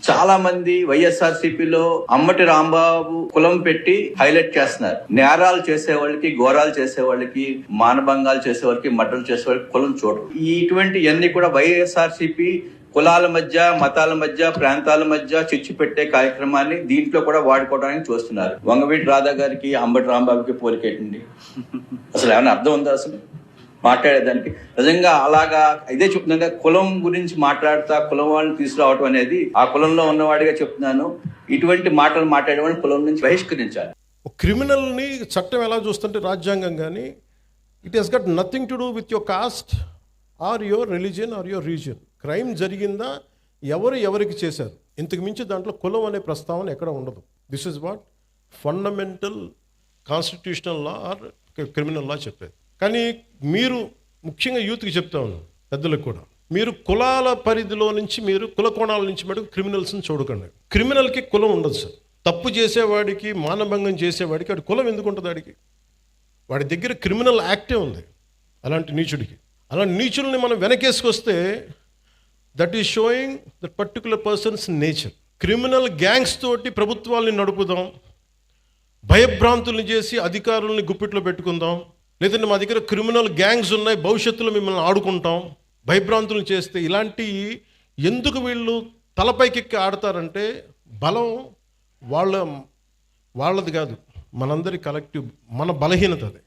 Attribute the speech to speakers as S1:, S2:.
S1: చాలా మంది వైఎస్ఆర్సీపీలో అంబటి రాంబాబు కులం పెట్టి హైలైట్ చేస్తున్నారు. నేరాలు చేసే వాళ్ళకి, ఘోరాలు చేసే వాళ్ళకి, మానభంగాలు చేసే వాళ్ళకి, మర్డర్లు చేసే వాళ్ళకి కులం చూడరు. ఇటువంటివన్నీ కూడా వైఎస్ఆర్సీపీ కులాల మధ్య, మతాల మధ్య, ప్రాంతాల మధ్య చిచ్చు పెట్టే కార్యక్రమాన్ని దీంట్లో కూడా వాడుకోవడానికి చూస్తున్నారు. వంగవీటి రాధా గారికి అంబటి రాంబాబుకి పోలికేటండి? అసలు ఏమైనా అర్థం ఉందా అసలు మాట్లాడేదానికి? నిజంగా అలాగా ఇదే చెప్తున్నా, కులం గురించి మాట్లాడుతా కులం వాళ్ళని తీసుకురావటం అనేది, ఆ కులంలో ఉన్నవాడిగా చెప్తున్నాను, ఇటువంటి మాటలు మాట్లాడేవాడిని కులం నుంచి బహిష్కరించాలి.
S2: క్రిమినల్ని చట్టం ఎలా చూస్తుంటే రాజ్యాంగం కానీ, it has got nothing to do with your caste or your religion or your region. Crime జరిగిందా, ఎవరికి చేశారు, ఇంతకు మించి దాంట్లో కులం అనే ప్రస్తావన ఎక్కడ ఉండదు. This is what fundamental constitutional law or criminal law చెప్పేది. కానీ మీరు ముఖ్యంగా యూత్కి చెప్తా ఉన్నాను, పెద్దలకు కూడా, మీరు కులాల పరిధిలో నుంచి, మీరు కుల కోణాల నుంచి మటుకు క్రిమినల్స్ని చూడకండి. క్రిమినల్కి కులం ఉండదు సార్. తప్పు చేసేవాడికి, మానభంగం చేసేవాడికి వాడి కులం ఎందుకు ఉంటుంది? వాడి దగ్గర క్రిమినల్ యాక్టే ఉంది. అలాంటి నీచుడికి, అలాంటి నీచుల్ని మనం వెనకేసుకొస్తే that is showing that particular persons nature. Criminal gangs తోటి ప్రభుత్వాల్ని నడుపుదాం, భయభ్రాంతుల్ని చేసి అధికారుల్ని గుప్పిట్లో పెట్టుకుందాం, లేదంటే మా దగ్గర క్రిమినల్ గ్యాంగ్స్ ఉన్నాయి, భవిష్యత్తులో మిమ్మల్ని ఆడుకుంటాం, భయభ్రాంతులను చేస్తే, ఇలాంటి ఎందుకు వీళ్ళు తలపైకెక్కి ఆడతారంటే బలం వాళ్ళది కాదు, మనందరి కలెక్టివ్, మన బలహీనత అది.